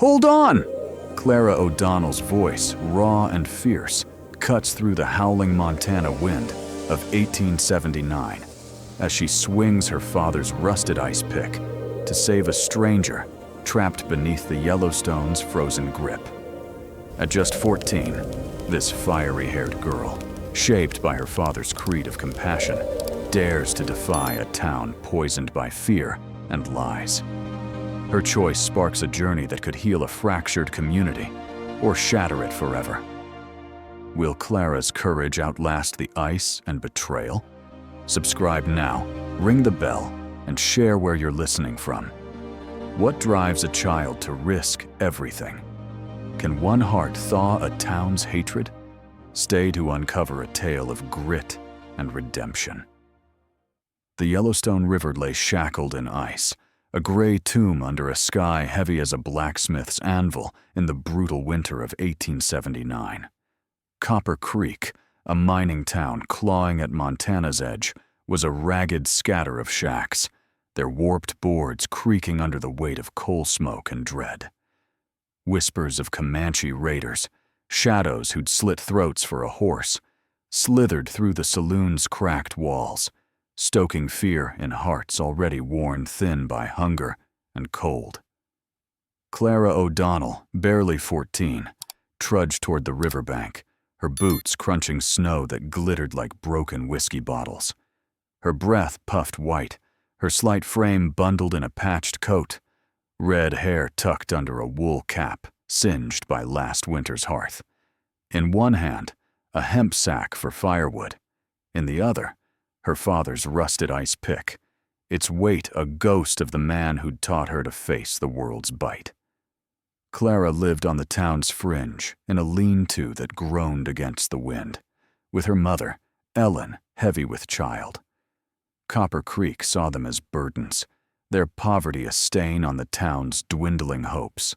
Hold on! Clara O'Donnell's voice, raw and fierce, cuts through the howling Montana wind of 1879 as she swings her father's rusted ice pick to save a stranger trapped beneath the Yellowstone's frozen grip. At just 14, this fiery-haired girl, shaped by her father's creed of compassion, dares to defy a town poisoned by fear and lies. Her choice sparks a journey that could heal a fractured community or shatter it forever. Will Clara's courage outlast the ice and betrayal? Subscribe now, ring the bell, and share where you're listening from. What drives a child to risk everything? Can one heart thaw a town's hatred? Stay to uncover a tale of grit and redemption. The Yellowstone River lay shackled in ice, a gray tomb under a sky heavy as a blacksmith's anvil in the brutal winter of 1879. Copper Creek, a mining town clawing at Montana's edge, was a ragged scatter of shacks, their warped boards creaking under the weight of coal smoke and dread. Whispers of Comanche raiders, shadows who'd slit throats for a horse, slithered through the saloon's cracked walls, stoking fear in hearts already worn thin by hunger and cold. Clara O'Donnell, barely 14, trudged toward the riverbank, her boots crunching snow that glittered like broken whiskey bottles. Her breath puffed white, her slight frame bundled in a patched coat, red hair tucked under a wool cap singed by last winter's hearth. In one hand, a hemp sack for firewood. In the other, her father's rusted ice pick, its weight a ghost of the man who'd taught her to face the world's bite. Clara lived on the town's fringe in a lean-to that groaned against the wind, with her mother, Ellen, heavy with child. Copper Creek saw them as burdens, their poverty a stain on the town's dwindling hopes.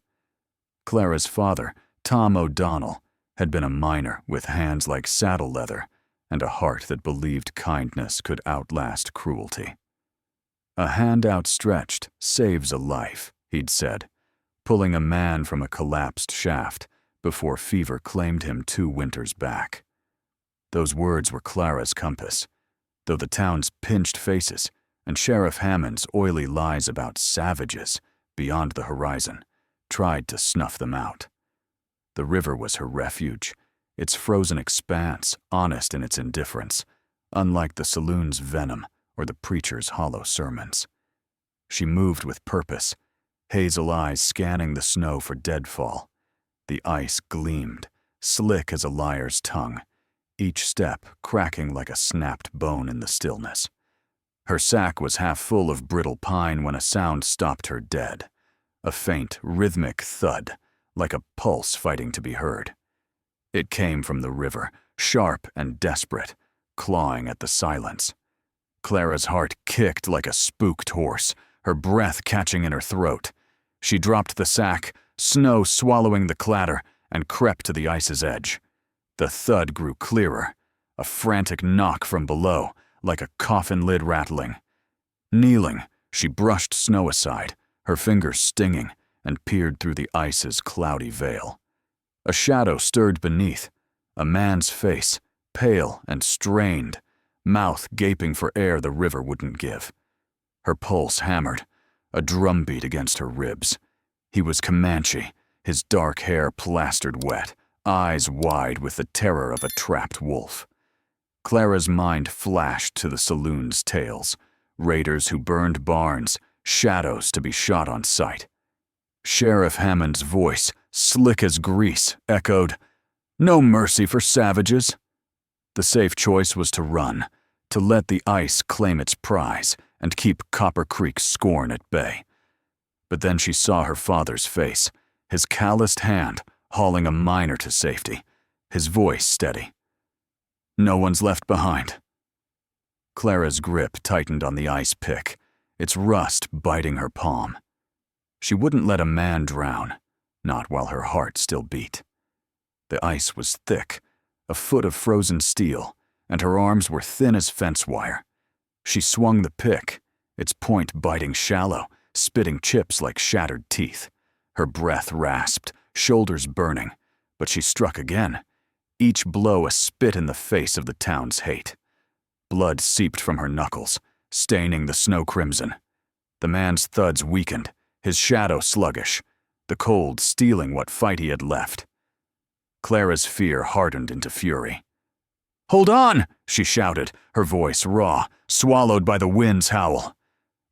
Clara's father, Tom O'Donnell, had been a miner with hands like saddle leather and a heart that believed kindness could outlast cruelty. A hand outstretched saves a life, he'd said, pulling a man from a collapsed shaft before fever claimed him 2 winters back. Those words were Clara's compass, though the town's pinched faces and Sheriff Hammond's oily lies about savages beyond the horizon tried to snuff them out. The river was her refuge, its frozen expanse honest in its indifference, unlike the saloon's venom or the preacher's hollow sermons. She moved with purpose, hazel eyes scanning the snow for deadfall. The ice gleamed, slick as a liar's tongue, each step cracking like a snapped bone in the stillness. Her sack was half full of brittle pine when a sound stopped her dead, a faint, rhythmic thud, like a pulse fighting to be heard. It came from the river, sharp and desperate, clawing at the silence. Clara's heart kicked like a spooked horse, her breath catching in her throat. She dropped the sack, snow swallowing the clatter, and crept to the ice's edge. The thud grew clearer, a frantic knock from below, like a coffin lid rattling. Kneeling, she brushed snow aside, her fingers stinging, and peered through the ice's cloudy veil. A shadow stirred beneath, a man's face, pale and strained, mouth gaping for air the river wouldn't give. Her pulse hammered, a drumbeat against her ribs. He was Comanche, his dark hair plastered wet, eyes wide with the terror of a trapped wolf. Clara's mind flashed to the saloon's tales, raiders who burned barns, shadows to be shot on sight. Sheriff Hammond's voice, slick as grease, echoed, "No mercy for savages." The safe choice was to run, to let the ice claim its prize and keep Copper Creek's scorn at bay. But then she saw her father's face, his calloused hand hauling a miner to safety, his voice steady. "No one's left behind." Clara's grip tightened on the ice pick, its rust biting her palm. She wouldn't let a man drown, not while her heart still beat. The ice was thick, a foot of frozen steel, and her arms were thin as fence wire. She swung the pick, its point biting shallow, spitting chips like shattered teeth, Her breath rasped, shoulders burning, but she struck again, each blow a spit in the face of the town's hate. Blood seeped from her knuckles, staining the snow crimson. The man's thuds weakened, his shadow sluggish, the cold stealing what fight he had left. Clara's fear hardened into fury. "Hold on!" she shouted, her voice raw, swallowed by the wind's howl.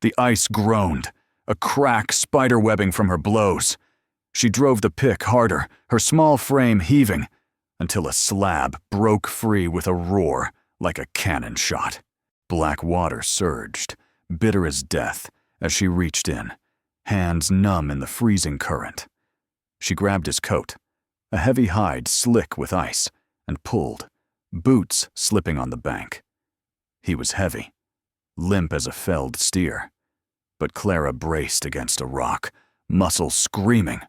The ice groaned, a crack spiderwebbing from her blows. She drove the pick harder, her small frame heaving, until a slab broke free with a roar like a cannon shot. Black water surged, bitter as death, as she reached in, hands numb in the freezing current. She grabbed his coat, a heavy hide slick with ice, and pulled, boots slipping on the bank. He was heavy, limp as a felled steer, but Clara braced against a rock, muscles screaming.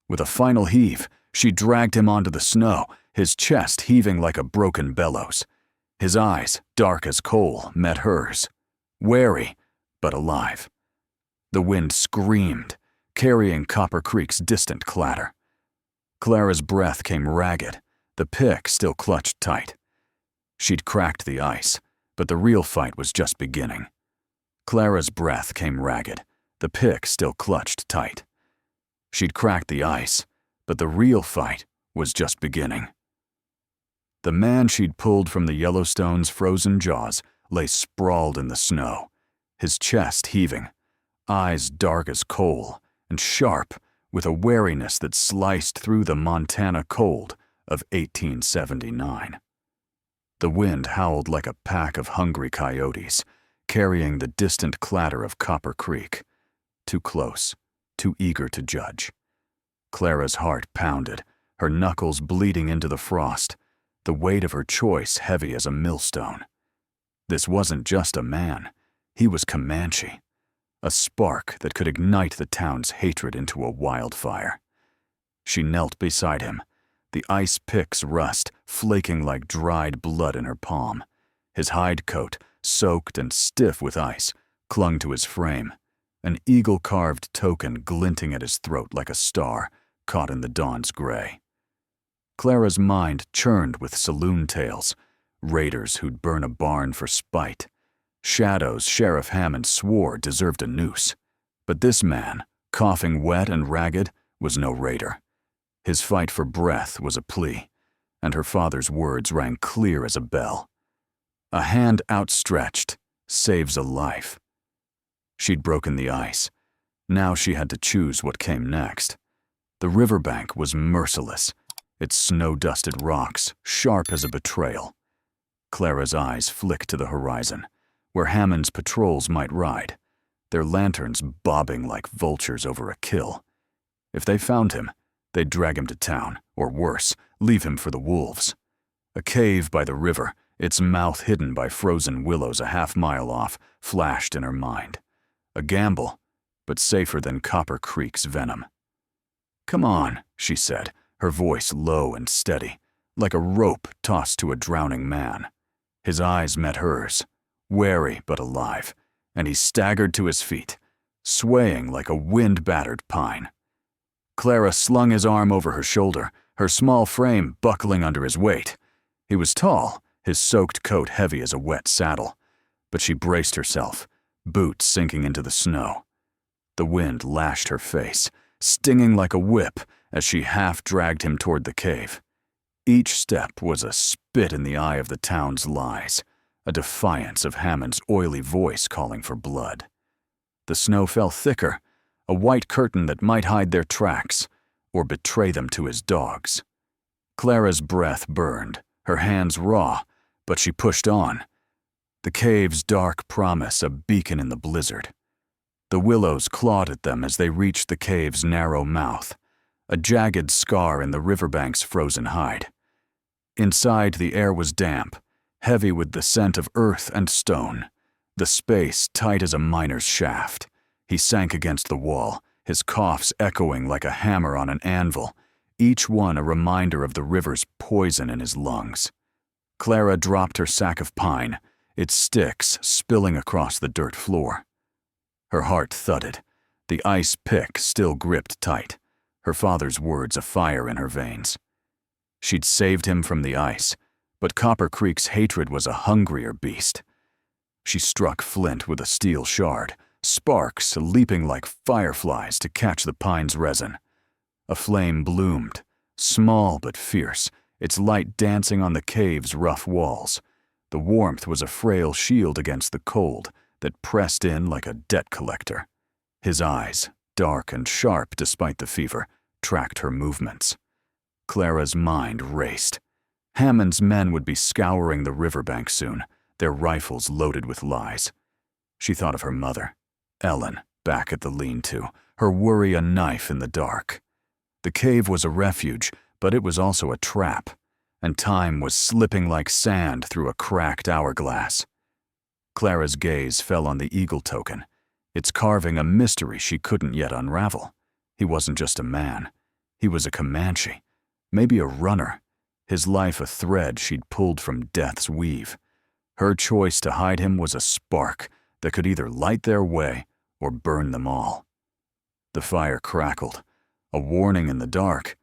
With a final heave, she dragged him onto the snow, his chest heaving like a broken bellows. His eyes, dark as coal, met hers, wary but alive. The wind screamed, carrying Copper Creek's distant clatter. Clara's breath came ragged, the pick still clutched tight. She'd cracked the ice, but the real fight was just beginning. Clara's breath came ragged, the pick still clutched tight. She'd cracked the ice, but the real fight was just beginning. The man she'd pulled from the Yellowstone's frozen jaws lay sprawled in the snow, his chest heaving, eyes dark as coal and sharp with a wariness that sliced through the Montana cold of 1879. The wind howled like a pack of hungry coyotes, carrying the distant clatter of Copper Creek. Too close, too eager to judge. Clara's heart pounded, her knuckles bleeding into the frost, the weight of her choice heavy as a millstone. This wasn't just a man, he was Comanche, a spark that could ignite the town's hatred into a wildfire. She knelt beside him, the ice pick's rust flaking like dried blood in her palm. His hide coat, soaked and stiff with ice, clung to his frame, an eagle-carved token glinting at his throat like a star caught in the dawn's gray. Clara's mind churned with saloon tales, raiders who'd burn a barn for spite, shadows Sheriff Hammond swore deserved a noose. But this man, coughing wet and ragged, was no raider. His fight for breath was a plea, and her father's words rang clear as a bell. A hand outstretched saves a life. She'd broken the ice. Now she had to choose what came next. The riverbank was merciless, its snow-dusted rocks sharp as a betrayal. Clara's eyes flicked to the horizon, where Hammond's patrols might ride, their lanterns bobbing like vultures over a kill. If they found him, they'd drag him to town, or worse, leave him for the wolves. A cave by the river, its mouth hidden by frozen willows a half-mile off, flashed in her mind. A gamble, but safer than Copper Creek's venom. "Come on," she said, her voice low and steady, like a rope tossed to a drowning man. His eyes met hers, wary but alive, and he staggered to his feet, swaying like a wind-battered pine. Clara slung his arm over her shoulder, her small frame buckling under his weight. He was tall, his soaked coat heavy as a wet saddle, but she braced herself, boots sinking into the snow. The wind lashed her face, stinging like a whip as she half-dragged him toward the cave. Each step was a spit in the eye of the town's lies, a defiance of Hammond's oily voice calling for blood. The snow fell thicker, a white curtain that might hide their tracks or betray them to his dogs. Clara's breath burned, her hands raw, but she pushed on. The cave's dark promise a beacon in the blizzard. The willows clawed at them as they reached the cave's narrow mouth, a jagged scar in the riverbank's frozen hide. Inside, the air was damp, heavy with the scent of earth and stone, the space tight as a miner's shaft. He sank against the wall, his coughs echoing like a hammer on an anvil, each one a reminder of the river's poison in his lungs. Clara dropped her sack of pine, its sticks spilling across the dirt floor. Her heart thudded, the ice pick still gripped tight, her father's words afire in her veins. She'd saved him from the ice, but Copper Creek's hatred was a hungrier beast. She struck flint with a steel shard, sparks leaping like fireflies to catch the pine's resin. A flame bloomed, small but fierce, its light dancing on the cave's rough walls. The warmth was a frail shield against the cold that pressed in like a debt collector. His eyes, dark and sharp despite the fever, tracked her movements. Clara's mind raced. Hammond's men would be scouring the riverbank soon, their rifles loaded with lies. She thought of her mother, Ellen, back at the lean-to, her worry a knife in the dark. The cave was a refuge, but it was also a trap, and time was slipping like sand through a cracked hourglass. Clara's gaze fell on the eagle token, its carving a mystery she couldn't yet unravel. He wasn't just a man. He was a Comanche, maybe a runner, his life a thread she'd pulled from death's weave. Her choice to hide him was a spark that could either light their way or burn them all. The fire crackled, a warning in the dark,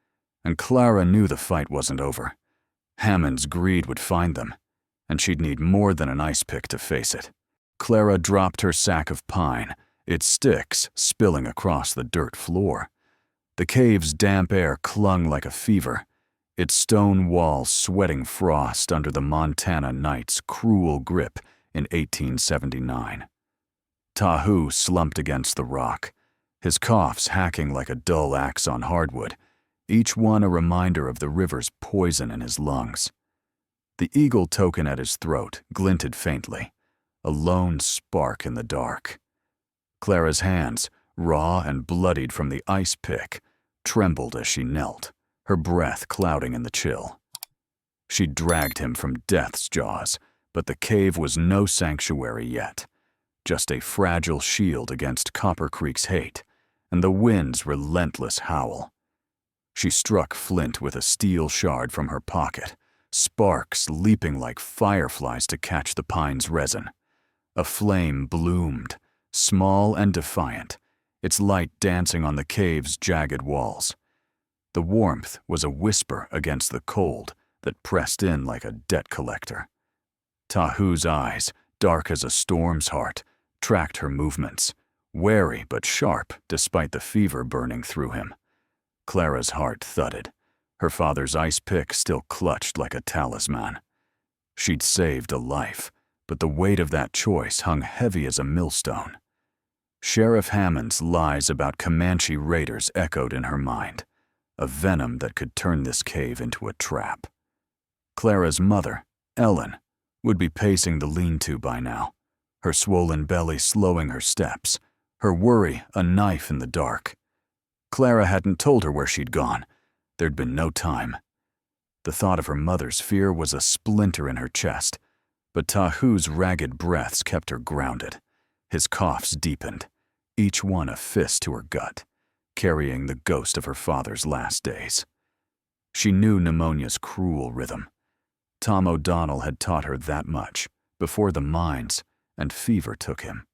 and Clara knew the fight wasn't over. Hammond's greed would find them, and she'd need more than an ice pick to face it. Clara dropped her sack of pine, its sticks spilling across the dirt floor. The cave's damp air clung like a fever, its stone walls sweating frost under the Montana night's cruel grip in 1879. Tahu slumped against the rock, his coughs hacking like a dull axe on hardwood, each one a reminder of the river's poison in his lungs. The eagle token at his throat glinted faintly, a lone spark in the dark. Clara's hands, raw and bloodied from the ice pick, trembled as she knelt, her breath clouding in the chill. She dragged him from death's jaws, but the cave was no sanctuary yet, just a fragile shield against Copper Creek's hate and the wind's relentless howl. She struck flint with a steel shard from her pocket, sparks leaping like fireflies to catch the pine's resin. A flame bloomed, small and defiant, its light dancing on the cave's jagged walls. The warmth was a whisper against the cold that pressed in like a debt collector. Tahu's eyes, dark as a storm's heart, tracked her movements, wary but sharp despite the fever burning through him. Clara's heart thudded, her father's ice pick still clutched like a talisman. She'd saved a life, but the weight of that choice hung heavy as a millstone. Sheriff Hammond's lies about Comanche raiders echoed in her mind, a venom that could turn this cave into a trap. Clara's mother, Ellen, would be pacing the lean-to by now, her swollen belly slowing her steps, her worry a knife in the dark. Clara hadn't told her where she'd gone. There'd been no time. The thought of her mother's fear was a splinter in her chest, but Tahu's ragged breaths kept her grounded. His coughs deepened, each one a fist to her gut, carrying the ghost of her father's last days. She knew pneumonia's cruel rhythm. Tom O'Donnell had taught her that much before the mines and fever took him.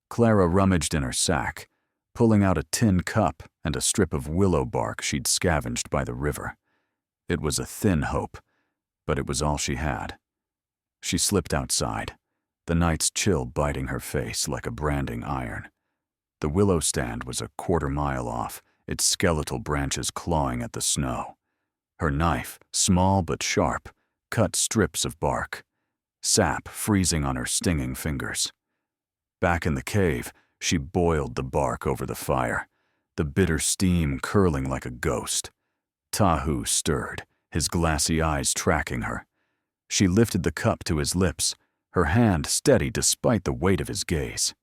Clara rummaged in her sack, pulling out a tin cup and a strip of willow bark she'd scavenged by the river. It was a thin hope, but it was all she had. She slipped outside, the night's chill biting her face like a branding iron. The willow stand was a quarter-mile off, its skeletal branches clawing at the snow. Her knife, small but sharp, cut strips of bark, sap freezing on her stinging fingers. Back in the cave, she boiled the bark over the fire, the bitter steam curling like a ghost. Tahu stirred, his glassy eyes tracking her. She lifted the cup to his lips, her hand steady despite the weight of his gaze.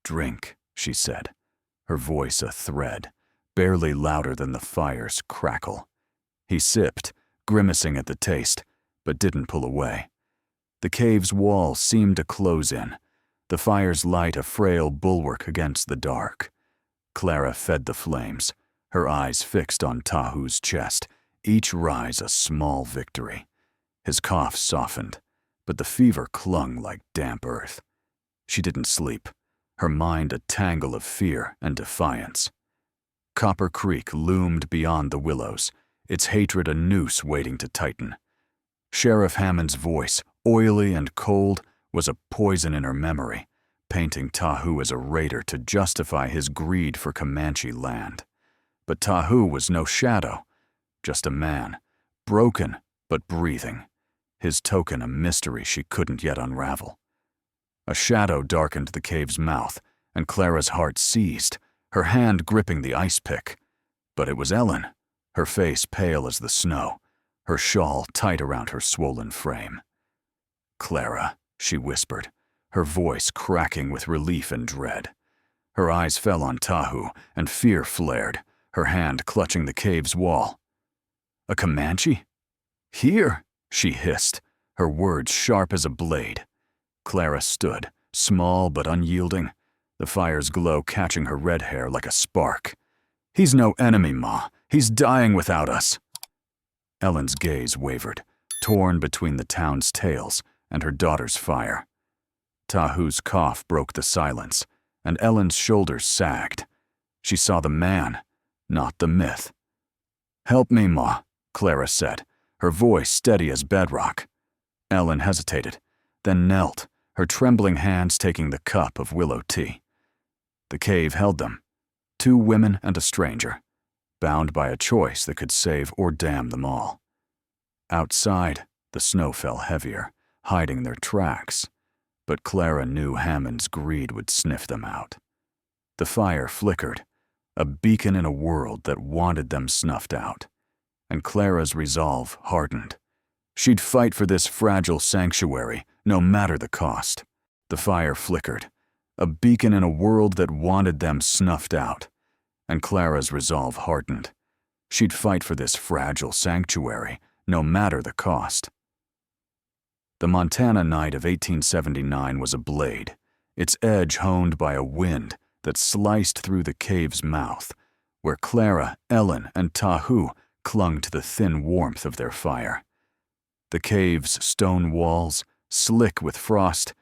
"Drink," she said, her voice a thread, barely louder than the fire's crackle. He sipped, grimacing at the taste, but didn't pull away. The cave's wall seemed to close in, the fire's light a frail bulwark against the dark. Clara fed the flames, her eyes fixed on Tahu's chest, each rise a small victory. His cough softened, but the fever clung like damp earth. She didn't sleep, her mind a tangle of fear and defiance. Copper Creek loomed beyond the willows, its hatred a noose waiting to tighten. Sheriff Hammond's voice, oily and cold, was a poison in her memory, painting Tahu as a raider to justify his greed for Comanche land. But Tahu was no shadow, just a man, broken but breathing, his token a mystery she couldn't yet unravel. A shadow darkened the cave's mouth, and Clara's heart seized, her hand gripping the ice pick. But it was Ellen, her face pale as the snow, her shawl tight around her swollen frame. "Clara," she whispered, her voice cracking with relief and dread. Her eyes fell on Tahu, and fear flared, her hand clutching the cave's wall. "A Comanche? Here," she hissed, her words sharp as a blade. Clara stood, small but unyielding, the fire's glow catching her red hair like a spark. "He's no enemy, Ma. He's dying without us." Ellen's gaze wavered, torn between the town's tales and her daughter's fire. Tahu's cough broke the silence, and Ellen's shoulders sagged. She saw the man, not the myth. "Help me, Ma," Clara said, her voice steady as bedrock. Ellen hesitated, then knelt, her trembling hands taking the cup of willow tea. The cave held them, 2 women and a stranger, bound by a choice that could save or damn them all. Outside, the snow fell heavier, hiding their tracks, but Clara knew Hammond's greed would sniff them out. The fire flickered, a beacon in a world that wanted them snuffed out, and Clara's resolve hardened. She'd fight for this fragile sanctuary, no matter the cost. The fire flickered, a beacon in a world that wanted them snuffed out, and Clara's resolve hardened. She'd fight for this fragile sanctuary, no matter the cost. The Montana night of 1879 was a blade, its edge honed by a wind that sliced through the cave's mouth, where Clara, Ellen, and Tahu clung to the thin warmth of their fire. The cave's stone walls, slick with frost,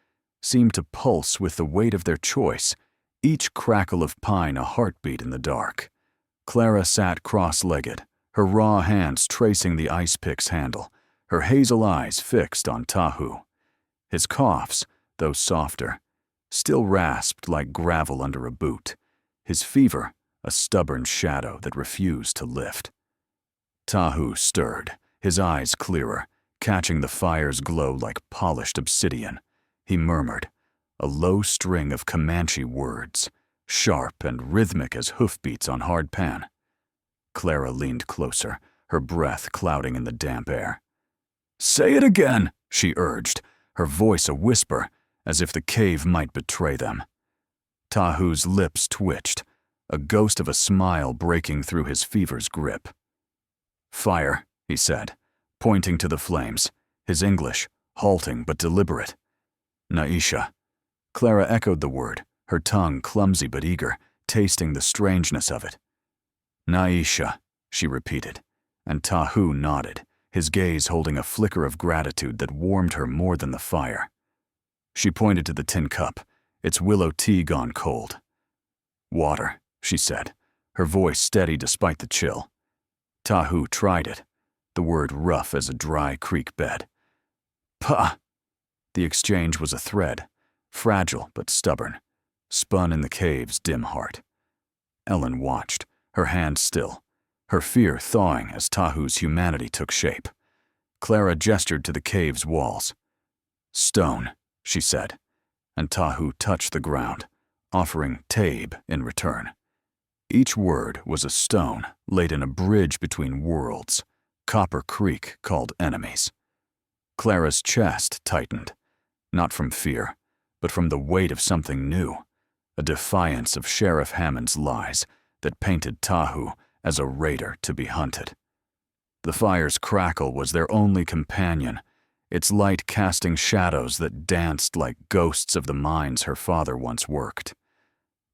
seemed to pulse with the weight of their choice, each crackle of pine a heartbeat in the dark. Clara sat cross-legged, her raw hands tracing the ice pick's handle, her hazel eyes fixed on Tahu. His coughs, though softer, still rasped like gravel under a boot, his fever a stubborn shadow that refused to lift. Tahu stirred, his eyes clearer, catching the fire's glow like polished obsidian. He murmured, a low string of Comanche words, sharp and rhythmic as hoofbeats on hard pan. Clara leaned closer, her breath clouding in the damp air. "Say it again," she urged, her voice a whisper, as if the cave might betray them. Tahu's lips twitched, a ghost of a smile breaking through his fever's grip. "Fire," he said, pointing to the flames, his English halting but deliberate. "Naisha." Clara echoed the word, her tongue clumsy but eager, tasting the strangeness of it. "Naisha," she repeated, and Tahu nodded, his gaze holding a flicker of gratitude that warmed her more than the fire. She pointed to the tin cup, its willow tea gone cold. "Water," she said, her voice steady despite the chill. Tahu tried it, the word rough as a dry creek bed. "Pah!" The exchange was a thread, fragile but stubborn, spun in the cave's dim heart. Ellen watched, her hand still, her fear thawing as Tahu's humanity took shape. Clara gestured to the cave's walls. "Stone," she said, and Tahu touched the ground, offering Tabe in return. Each word was a stone laid in a bridge between worlds, Copper Creek called enemies. Clara's chest tightened, not from fear, but from the weight of something new, a defiance of Sheriff Hammond's lies that painted Tahu as a raider to be hunted. The fire's crackle was their only companion, its light casting shadows that danced like ghosts of the mines her father once worked.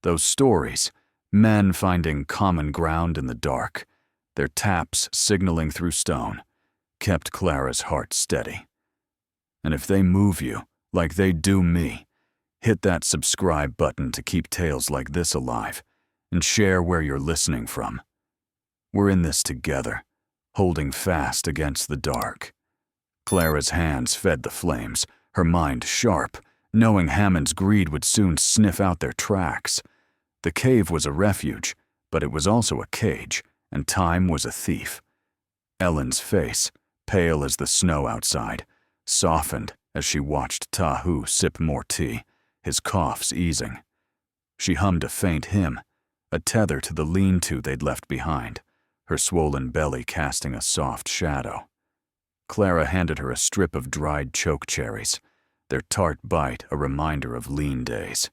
Those stories, men finding common ground in the dark, their taps signaling through stone, kept Clara's heart steady. And if they move you, like they do me, Hit that subscribe button to keep tales like this alive, and share where you're listening from. We're in this together, holding fast against the dark. Clara's hands fed the flames, her mind sharp, knowing Hammond's greed would soon sniff out their tracks. The cave was a refuge, but it was also a cage, and time was a thief. Ellen's face, pale as the snow outside, softened as she watched Tahu sip more tea, his coughs easing. She hummed a faint hymn, a tether to the lean-to they'd left behind, her swollen belly casting a soft shadow. Clara handed her a strip of dried choke cherries, their tart bite a reminder of lean days.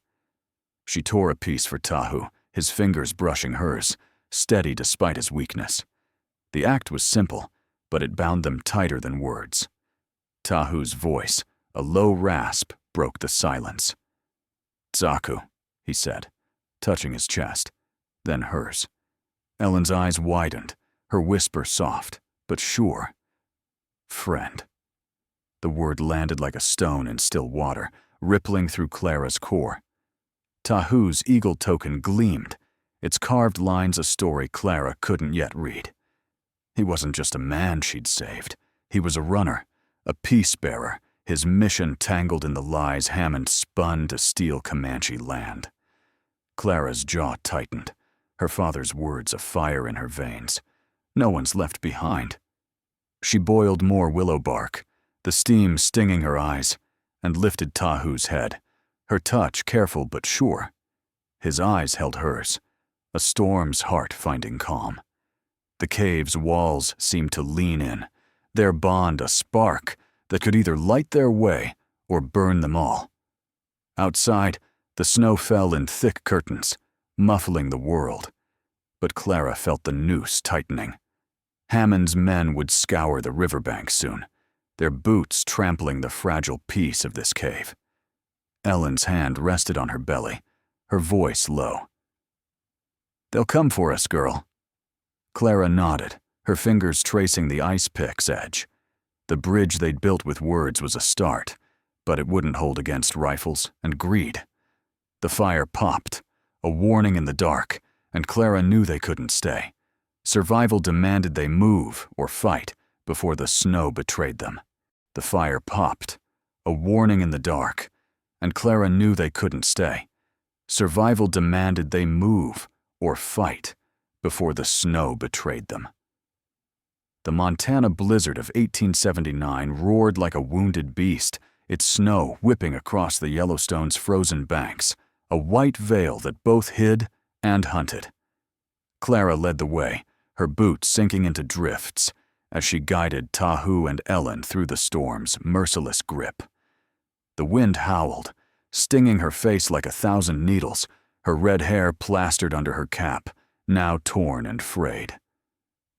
She tore a piece for Tahu, his fingers brushing hers, steady despite his weakness. The act was simple, but it bound them tighter than words. Tahu's voice, a low rasp, broke the silence. "Zaku," he said, touching his chest, then hers. Ellen's eyes widened, her whisper soft, but sure. "Friend." The word landed like a stone in still water, rippling through Clara's core. Tahu's eagle token gleamed, its carved lines a story Clara couldn't yet read. He wasn't just a man she'd saved. He was a runner, a peace-bearer, his mission tangled in the lies Hammond spun to steal Comanche land. Clara's jaw tightened, her father's words a fire in her veins. No one's left behind. She boiled more willow bark, the steam stinging her eyes, and lifted Tahu's head, her touch careful but sure. His eyes held hers, a storm's heart finding calm. The cave's walls seemed to lean in, their bond a spark that could either light their way or burn them all. Outside, the snow fell in thick curtains, muffling the world, but Clara felt the noose tightening. Hammond's men would scour the riverbank soon, their boots trampling the fragile peace of this cave. Ellen's hand rested on her belly, her voice low. "They'll come for us, girl." Clara nodded, her fingers tracing the ice pick's edge. The bridge they'd built with words was a start, but it wouldn't hold against rifles and greed. The fire popped, a warning in the dark, and Clara knew they couldn't stay. Survival demanded they move or fight before the snow betrayed them. The fire popped, a warning in the dark, and Clara knew they couldn't stay. Survival demanded they move or fight before the snow betrayed them. The Montana blizzard of 1879 roared like a wounded beast, its snow whipping across the Yellowstone's frozen banks, a white veil that both hid and hunted. Clara led the way, her boots sinking into drifts, as she guided Tahu and Ellen through the storm's merciless grip. The wind howled, stinging her face like 1,000 needles, her red hair plastered under her cap, now torn and frayed.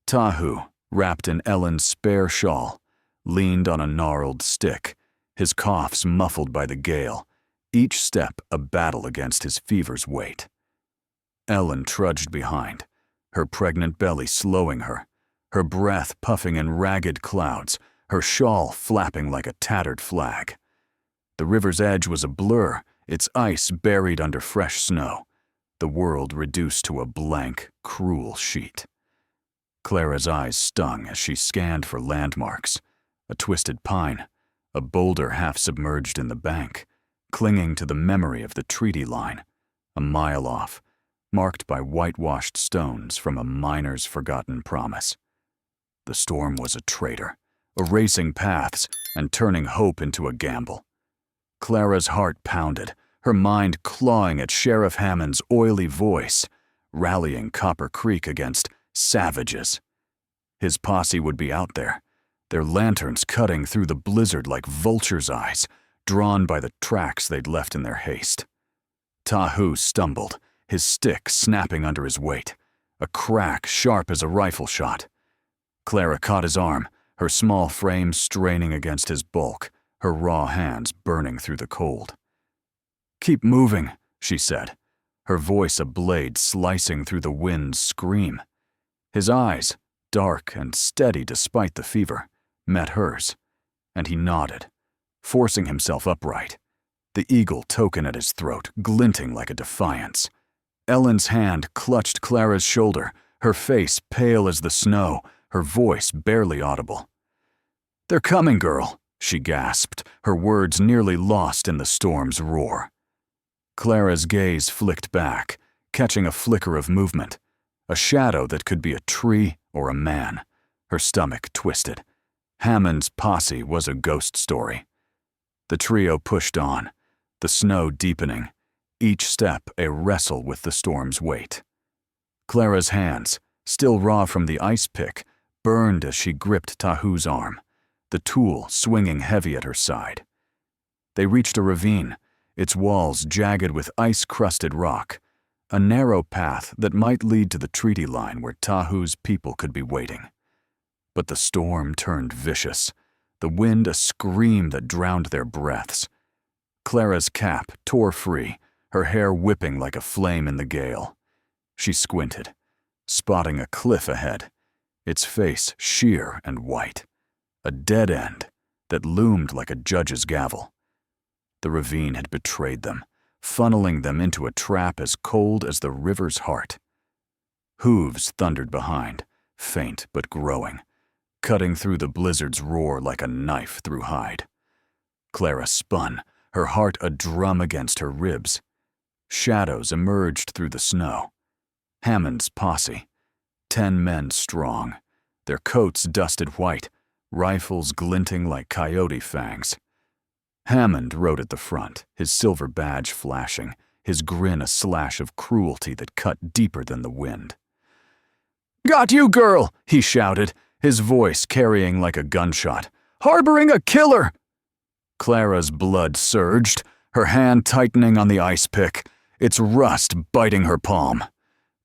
Tahu, wrapped in Ellen's spare shawl, leaned on a gnarled stick, his coughs muffled by the gale, each step a battle against his fever's weight. Ellen trudged behind, her pregnant belly slowing her, her breath puffing in ragged clouds, her shawl flapping like a tattered flag. The river's edge was a blur, its ice buried under fresh snow, the world reduced to a blank, cruel sheet. Clara's eyes stung as she scanned for landmarks, a twisted pine, a boulder half submerged in the bank, clinging to the memory of the treaty line, a mile off, marked by whitewashed stones from a miner's forgotten promise. The storm was a traitor, erasing paths and turning hope into a gamble. Clara's heart pounded, her mind clawing at Sheriff Hammond's oily voice, rallying Copper Creek against savages. His posse would be out there, their lanterns cutting through the blizzard like vultures' eyes, drawn by the tracks they'd left in their haste. Tahu stumbled, his stick snapping under his weight, a crack sharp as a rifle shot. Clara caught his arm, her small frame straining against his bulk, her raw hands burning through the cold. "Keep moving," she said, her voice a blade slicing through the wind's scream. His eyes, dark and steady despite the fever, met hers, and he nodded, forcing himself upright. the eagle token at his throat glinting like a defiance. Ellen's hand clutched Clara's shoulder, her face pale as the snow, her voice barely audible. "They're coming, girl," she gasped, her words nearly lost in the storm's roar. Clara's gaze flicked back, catching a flicker of movement, a shadow that could be a tree or a man. Her stomach twisted. Hammond's posse was a ghost story. The trio pushed on, the snow deepening, each step a wrestle with the storm's weight. Clara's hands, still raw from the ice pick, burned as she gripped Tahu's arm, the tool swinging heavy at her side. They reached a ravine, its walls jagged with ice-crusted rock, a narrow path that might lead to the treaty line where Tahu's people could be waiting. But the storm turned vicious, the wind a scream that drowned their breaths. Clara's cap tore free, her hair whipping like a flame in the gale. She squinted, spotting a cliff ahead, its face sheer and white, a dead end that loomed like a judge's gavel. The ravine had betrayed them, funneling them into a trap as cold as the river's heart. Hooves thundered behind, faint but growing, cutting through the blizzard's roar like a knife through hide. Clara spun, her heart a drum against her ribs. Shadows emerged through the snow. Hammond's posse, 10 men strong, their coats dusted white, rifles glinting like coyote fangs. Hammond rode at the front, his silver badge flashing, his grin a slash of cruelty that cut deeper than the wind. "Got you, girl!" he shouted, his voice carrying like a gunshot. "Harboring a killer!" Clara's blood surged, her hand tightening on the ice pick, its rust biting her palm.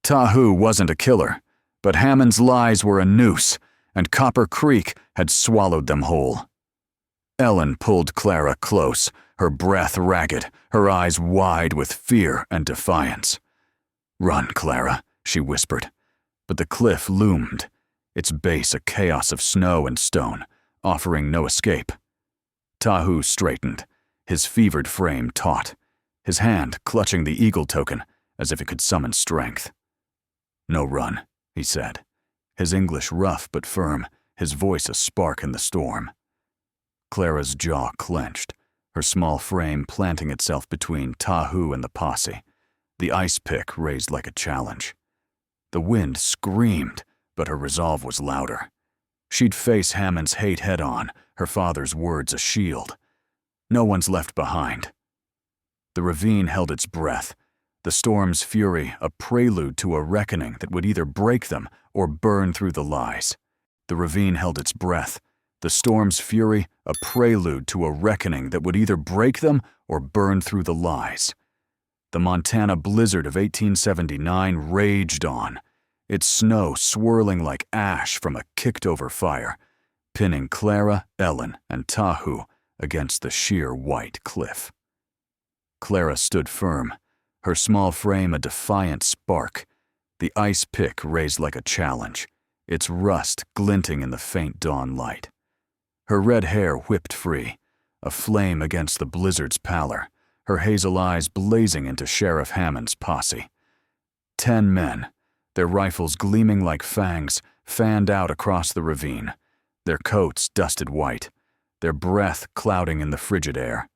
Tahu wasn't a killer, but Hammond's lies were a noose, and Copper Creek had swallowed them whole. Ellen pulled Clara close, her breath ragged, her eyes wide with fear and defiance. "Run, Clara," she whispered, but the cliff loomed, its base a chaos of snow and stone, offering no escape. Tahu straightened, his fevered frame taut, his hand clutching the eagle token as if it could summon strength. "No run," he said, his English rough but firm, his voice a spark in the storm. Clara's jaw clenched, her small frame planting itself between Tahu and the posse, the ice pick raised like a challenge. The wind screamed, but her resolve was louder. She'd face Hammond's hate head-on, her father's words a shield. No one's left behind. The ravine held its breath, the storm's fury a prelude to a reckoning that would either break them or burn through the lies. The ravine held its breath, the storm's fury a prelude to a reckoning that would either break them or burn through the lies. The Montana blizzard of 1879 raged on, its snow swirling like ash from a kicked-over fire, pinning Clara, Ellen, and Tahu against the sheer white cliff. Clara stood firm, her small frame a defiant spark, the ice pick raised like a challenge, its rust glinting in the faint dawn light. Her red hair whipped free, a flame against the blizzard's pallor, her hazel eyes blazing into Sheriff Hammond's posse. 10 men, their rifles gleaming like fangs, fanned out across the ravine, their coats dusted white, their breath clouding in the frigid air.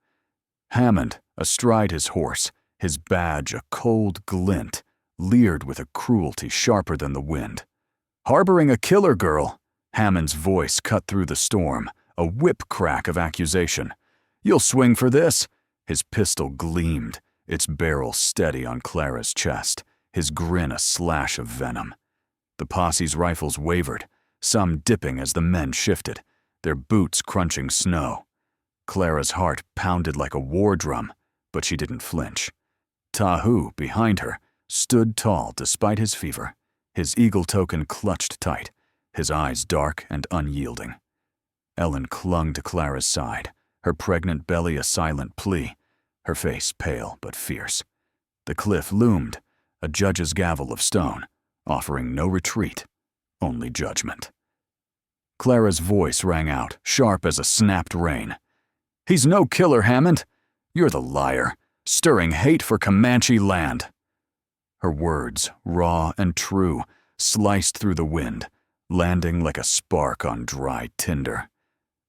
Hammond, astride his horse, his badge a cold glint, leered with a cruelty sharper than the wind. "Harboring a killer, girl," Hammond's voice cut through the storm, a whip crack of accusation. "You'll swing for this?" His pistol gleamed, its barrel steady on Clara's chest, his grin a slash of venom. The posse's rifles wavered, some dipping as the men shifted, their boots crunching snow. Clara's heart pounded like a war drum, but she didn't flinch. Tahu, behind her, stood tall despite his fever, his eagle token clutched tight, his eyes dark and unyielding. Ellen clung to Clara's side, her pregnant belly a silent plea, her face pale but fierce. The cliff loomed, a judge's gavel of stone, offering no retreat, only judgment. Clara's voice rang out, sharp as a snapped rein. "He's no killer, Hammond. You're the liar, stirring hate for Comanche land." Her words, raw and true, sliced through the wind, landing like a spark on dry tinder.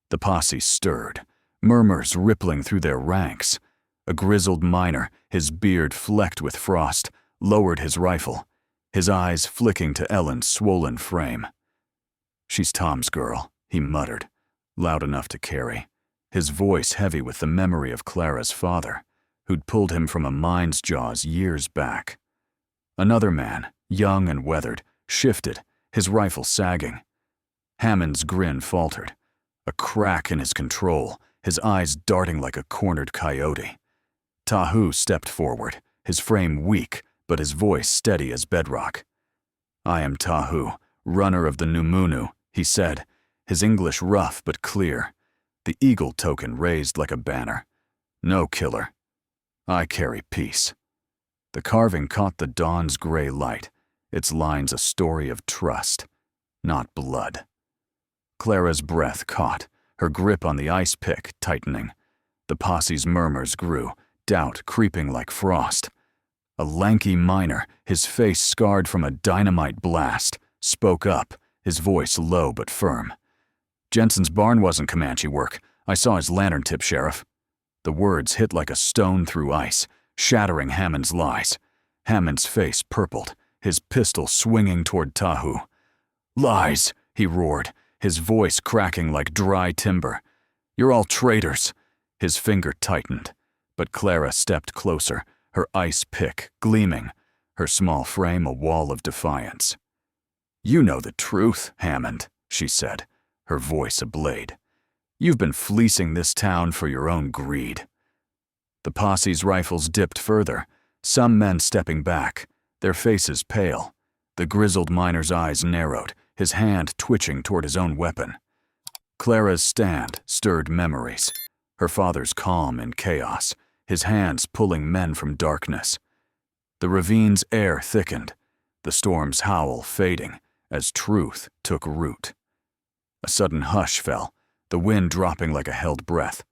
The posse stirred, murmurs rippling through their ranks. A grizzled miner, his beard flecked with frost, lowered his rifle, his eyes flicking to Ellen's swollen frame. "She's Tom's girl," he muttered, loud enough to carry, his voice heavy with the memory of Clara's father, who'd pulled him from a mine's jaws years back. Another man, young and weathered, shifted, his rifle sagging. Hammond's grin faltered, a crack in his control, his eyes darting like a cornered coyote. Tahu stepped forward, his frame weak, but his voice steady as bedrock. "I am Tahu, runner of the Numunu," he said, his English rough but clear, the eagle token raised like a banner. "No killer. I carry peace." The carving caught the dawn's gray light, its lines a story of trust, not blood. Clara's breath caught, her grip on the ice pick tightening. The posse's murmurs grew, doubt creeping like frost. A lanky miner, his face scarred from a dynamite blast, spoke up, his voice low but firm. "Jensen's barn wasn't Comanche work. I saw his lantern tip, Sheriff." The words hit like a stone through ice, shattering Hammond's lies. Hammond's face purpled, his pistol swinging toward Tahu. "Lies," he roared, his voice cracking like dry timber. "You're all traitors." His finger tightened, but Clara stepped closer, her ice pick gleaming, her small frame a wall of defiance. "You know the truth, Hammond," she said, her voice a blade. "You've been fleecing this town for your own greed." The posse's rifles dipped further, some men stepping back, their faces pale. The grizzled miner's eyes narrowed, his hand twitching toward his own weapon. Clara's stand stirred memories, her father's calm in chaos, his hands pulling men from darkness. The ravine's air thickened, the storm's howl fading as truth took root. A sudden hush fell, the wind dropping like a held breath.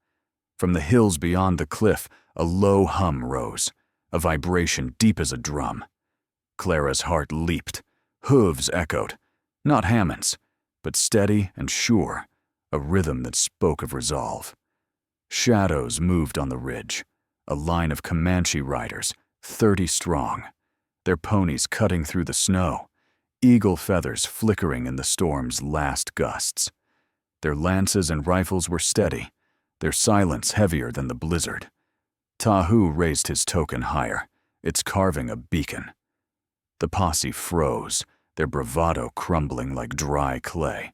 From the hills beyond the cliff, a low hum rose, a vibration deep as a drum. Clara's heart leaped, hooves echoed, not Hammond's, but steady and sure, a rhythm that spoke of resolve. Shadows moved on the ridge, a line of Comanche riders, 30 strong, their ponies cutting through the snow, eagle feathers flickering in the storm's last gusts. Their lances and rifles were steady, their silence heavier than the blizzard. Tahu raised his token higher, its carving a beacon. The posse froze, their bravado crumbling like dry clay.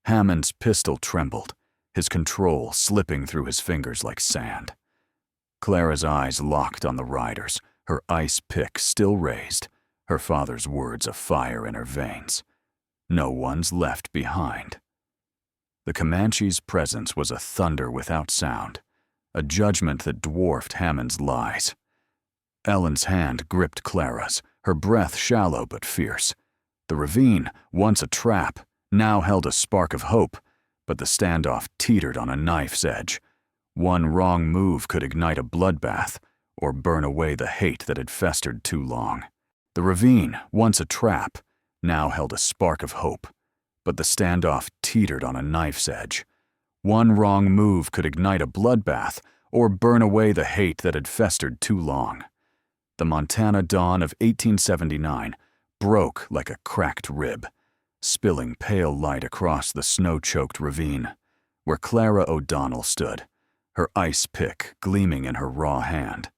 Hammond's pistol trembled, his control slipping through his fingers like sand. Clara's eyes locked on the riders, her ice pick still raised, her father's words a fire in her veins. No one's left behind. The Comanche's presence was a thunder without sound, a judgment that dwarfed Hammond's lies. Ellen's hand gripped Clara's, her breath shallow but fierce. The ravine, once a trap, now held a spark of hope, but the standoff teetered on a knife's edge. One wrong move could ignite a bloodbath or burn away the hate that had festered too long. The ravine, once a trap, now held a spark of hope, but the standoff teetered on a knife's edge. One wrong move could ignite a bloodbath or burn away the hate that had festered too long. The Montana dawn of 1879 broke like a cracked rib, spilling pale light across the snow-choked ravine, where Clara O'Donnell stood, her ice pick gleaming in her raw hand.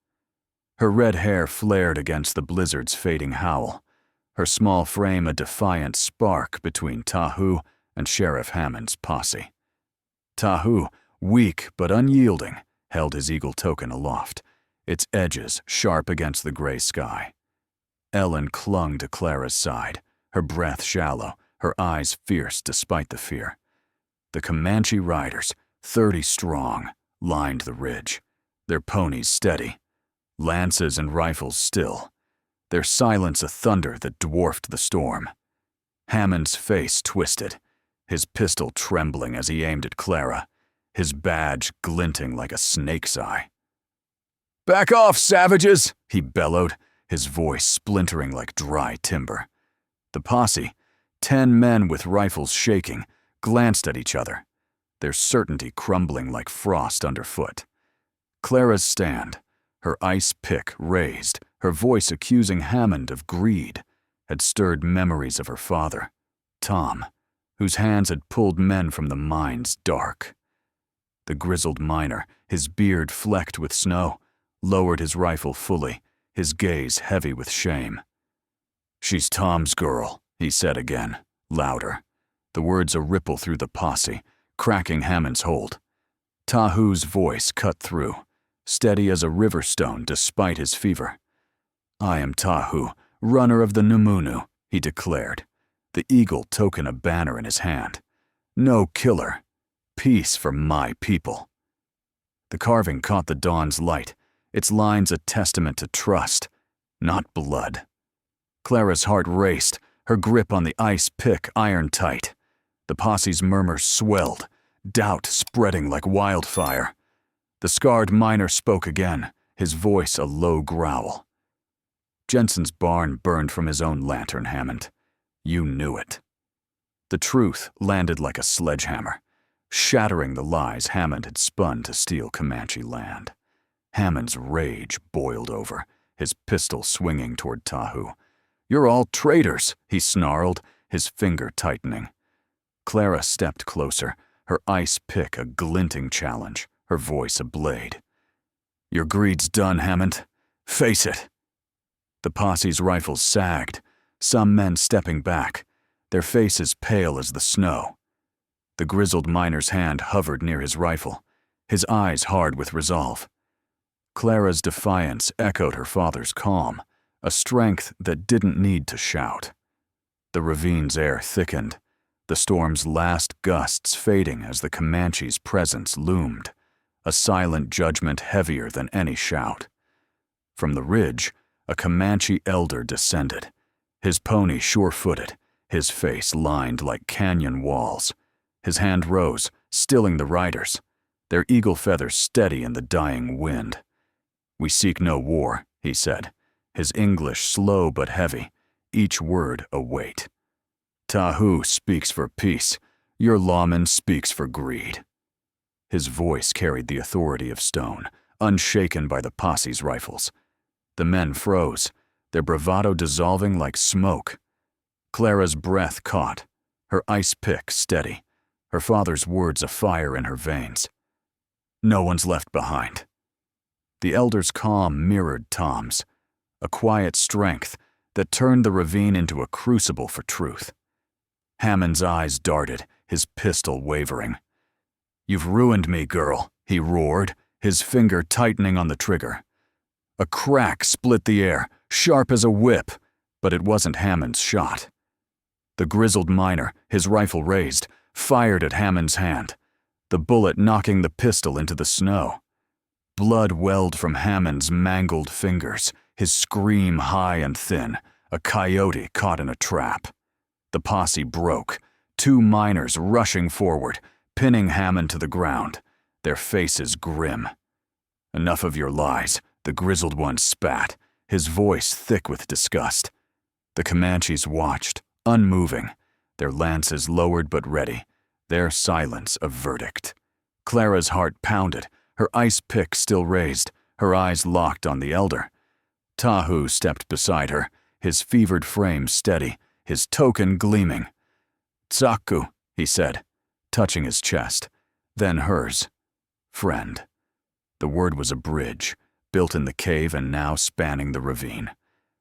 Her red hair flared against the blizzard's fading howl, her small frame a defiant spark between Tahu and Sheriff Hammond's posse. Tahu, weak but unyielding, held his eagle token aloft, its edges sharp against the gray sky. Ellen clung to Clara's side, her breath shallow, her eyes fierce despite the fear. The Comanche riders, 30 strong, lined the ridge, their ponies steady, lances and rifles still, their silence a thunder that dwarfed the storm. Hammond's face twisted, his pistol trembling as he aimed at Clara, his badge glinting like a snake's eye. "Back off, savages!" he bellowed, his voice splintering like dry timber. The posse, 10 men with rifles shaking, glanced at each other, their certainty crumbling like frost underfoot. Clara's stand, her ice pick raised, her voice accusing Hammond of greed, had stirred memories of her father, Tom, whose hands had pulled men from the mine's dark. The grizzled miner, his beard flecked with snow, lowered his rifle fully, his gaze heavy with shame. "She's Tom's girl," he said again, louder, the words a ripple through the posse, cracking Hammond's hold. Tahu's voice cut through, steady as a river stone despite his fever. "I am Tahu, runner of the Numunu," he declared, the eagle token a banner in his hand. "No killer. Peace for my people." The carving caught the dawn's light, its lines a testament to trust, not blood. Clara's heart raced, her grip on the ice pick iron tight. The posse's murmurs swelled, doubt spreading like wildfire. The scarred miner spoke again, his voice a low growl. "Jensen's barn burned from his own lantern, Hammond. You knew it." The truth landed like a sledgehammer, shattering the lies Hammond had spun to steal Comanche land. Hammond's rage boiled over, his pistol swinging toward Tahu. "You're all traitors," he snarled, his finger tightening. Clara stepped closer, her ice pick a glinting challenge, her voice a blade. "Your greed's done, Hammond. Face it." The posse's rifles sagged, some men stepping back, their faces pale as the snow. The grizzled miner's hand hovered near his rifle, his eyes hard with resolve. Clara's defiance echoed her father's calm, a strength that didn't need to shout. The ravine's air thickened, the storm's last gusts fading as the Comanche's presence loomed, a silent judgment heavier than any shout. From the ridge, a Comanche elder descended, his pony sure-footed, his face lined like canyon walls. His hand rose, stilling the riders, their eagle feathers steady in the dying wind. "We seek no war," he said, his English slow but heavy, each word a weight. "Tahu speaks for peace, your lawman speaks for greed." His voice carried the authority of stone, unshaken by the posse's rifles. The men froze, their bravado dissolving like smoke. Clara's breath caught, her ice pick steady, her father's words afire in her veins. "No one's left behind." The elder's calm mirrored Tom's, a quiet strength that turned the ravine into a crucible for truth. Hammond's eyes darted, his pistol wavering. "You've ruined me, girl," he roared, his finger tightening on the trigger. A crack split the air, sharp as a whip, but it wasn't Hammond's shot. The grizzled miner, his rifle raised, fired at Hammond's hand, the bullet knocking the pistol into the snow. Blood welled from Hammond's mangled fingers, his scream high and thin, a coyote caught in a trap. The posse broke, 2 miners rushing forward, pinning Hammond to the ground, their faces grim. "Enough of your lies," the grizzled one spat, his voice thick with disgust. The Comanches watched, unmoving, their lances lowered but ready, their silence a verdict. Clara's heart pounded, her ice pick still raised, her eyes locked on the elder. Tahu stepped beside her, his fevered frame steady, his token gleaming. "Tsaku," he said, touching his chest, then hers. "Friend." The word was a bridge, built in the cave and now spanning the ravine.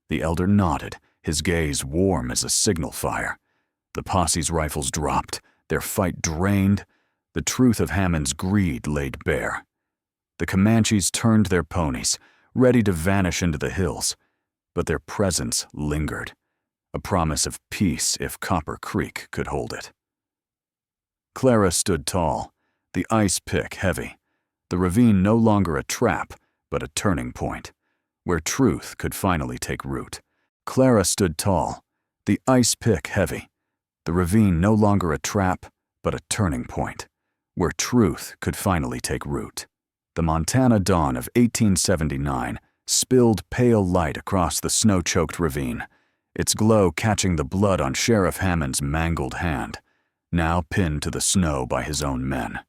The elder nodded, his gaze warm as a signal fire. The posse's rifles dropped, their fight drained, the truth of Hammond's greed laid bare. The Comanches turned their ponies, ready to vanish into the hills, but their presence lingered, a promise of peace if Copper Creek could hold it. Clara stood tall, the ice pick heavy, the ravine no longer a trap, but a turning point, where truth could finally take root. Clara stood tall, the ice pick heavy, the ravine no longer a trap, but a turning point, where truth could finally take root. The Montana dawn of 1879 spilled pale light across the snow-choked ravine, its glow catching the blood on Sheriff Hammond's mangled hand, now pinned to the snow by his own men.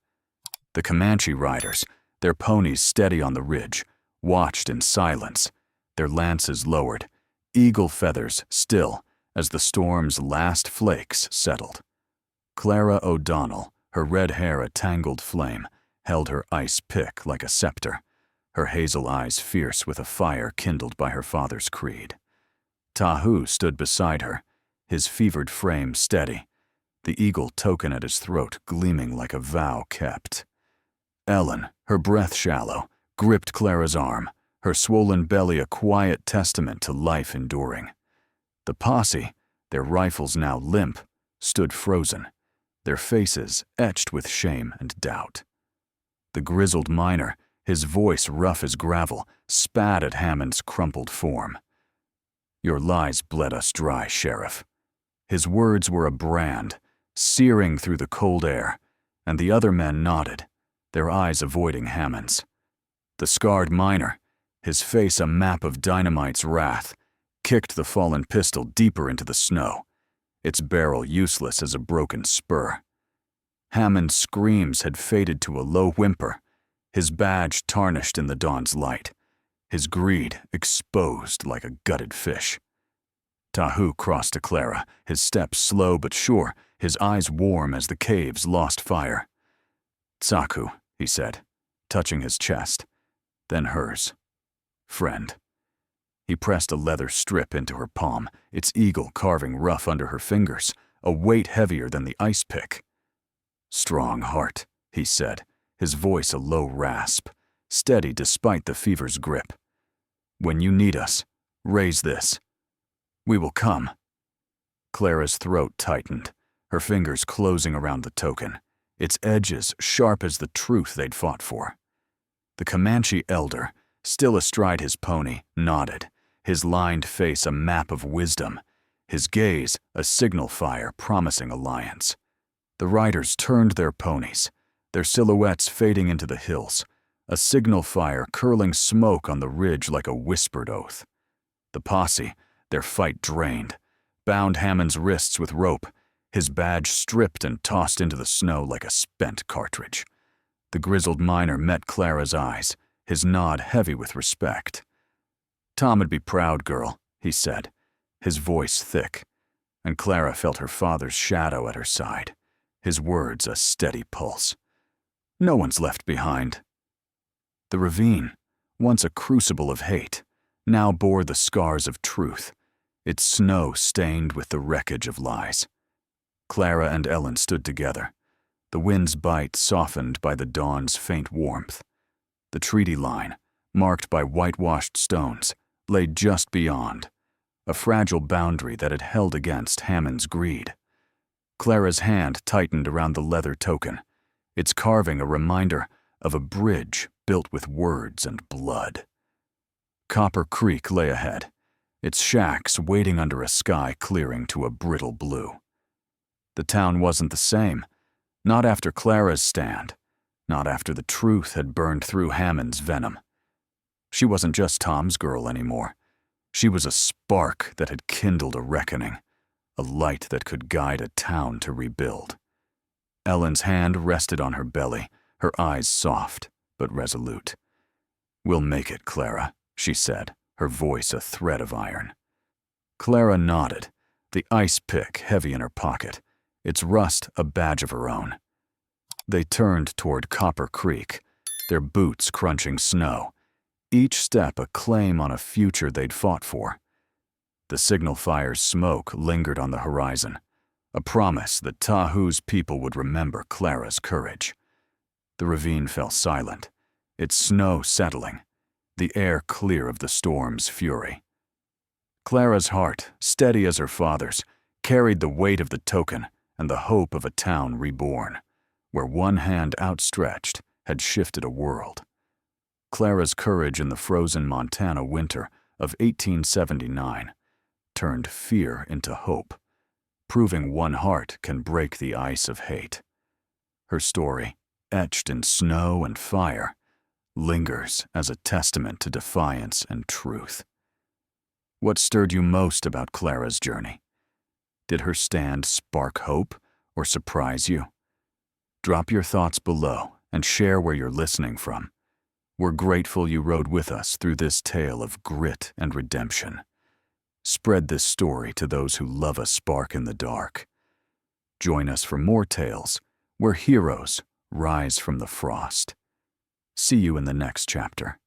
The Comanche riders, their ponies steady on the ridge, watched in silence, their lances lowered, eagle feathers still as the storm's last flakes settled. Clara O'Donnell, her red hair a tangled flame, held her ice pick like a scepter, her hazel eyes fierce with a fire kindled by her father's creed. Tahu stood beside her, his fevered frame steady, the eagle token at his throat gleaming like a vow kept. Ellen, her breath shallow, gripped Clara's arm, her swollen belly a quiet testament to life enduring. The posse, their rifles now limp, stood frozen, their faces etched with shame and doubt. The grizzled miner, his voice rough as gravel, spat at Hammond's crumpled form. "Your lies bled us dry, Sheriff." His words were a brand, searing through the cold air, and the other men nodded, their eyes avoiding Hammond's. The scarred miner, his face a map of dynamite's wrath, kicked the fallen pistol deeper into the snow, its barrel useless as a broken spur. Hammond's screams had faded to a low whimper, his badge tarnished in the dawn's light, his greed exposed like a gutted fish. Tahu crossed to Clara, his steps slow but sure, his eyes warm as the caves lost fire. "Tsaku," he said, touching his chest, then hers. "Friend." He pressed a leather strip into her palm, its eagle carving rough under her fingers, a weight heavier than the ice pick. "Strong heart," he said, his voice a low rasp, steady despite the fever's grip. "When you need us, raise this. We will come." Clara's throat tightened, her fingers closing around the token, its edges sharp as the truth they'd fought for. The Comanche elder, still astride his pony, nodded, his lined face a map of wisdom, his gaze a signal fire promising alliance. The riders turned their ponies, their silhouettes fading into the hills, a signal fire curling smoke on the ridge like a whispered oath. The posse, their fight drained, bound Hammond's wrists with rope, his badge stripped and tossed into the snow like a spent cartridge. The grizzled miner met Clara's eyes, his nod heavy with respect. "Tom'd be proud, girl," he said, his voice thick, and Clara felt her father's shadow at her side, his words a steady pulse. "No one's left behind." The ravine, once a crucible of hate, now bore the scars of truth, its snow stained with the wreckage of lies. Clara and Ellen stood together, the wind's bite softened by the dawn's faint warmth. The treaty line, marked by whitewashed stones, lay just beyond, a fragile boundary that had held against Hammond's greed. Clara's hand tightened around the leather token, its carving a reminder of a bridge built with words and blood. Copper Creek lay ahead, its shacks waiting under a sky clearing to a brittle blue. The town wasn't the same, not after Clara's stand, not after the truth had burned through Hammond's venom. She wasn't just Tom's girl anymore. She was a spark that had kindled a reckoning, a light that could guide a town to rebuild. Ellen's hand rested on her belly, her eyes soft but resolute. "We'll make it, Clara," she said, her voice a thread of iron. Clara nodded, the ice pick heavy in her pocket, its rust a badge of her own. They turned toward Copper Creek, their boots crunching snow, each step a claim on a future they'd fought for. The signal fire's smoke lingered on the horizon, a promise that Tahu's people would remember Clara's courage. The ravine fell silent, its snow settling, the air clear of the storm's fury. Clara's heart, steady as her father's, carried the weight of the token and the hope of a town reborn, where one hand outstretched had shifted a world. Clara's courage in the frozen Montana winter of 1879 turned fear into hope, proving one heart can break the ice of hate. Her story, etched in snow and fire, lingers as a testament to defiance and truth. What stirred you most about Clara's journey? Did her stand spark hope or surprise you? Drop your thoughts below and share where you're listening from. We're grateful you rode with us through this tale of grit and redemption. Spread this story to those who love a spark in the dark. Join us for more tales where heroes rise from the frost. See you in the next chapter.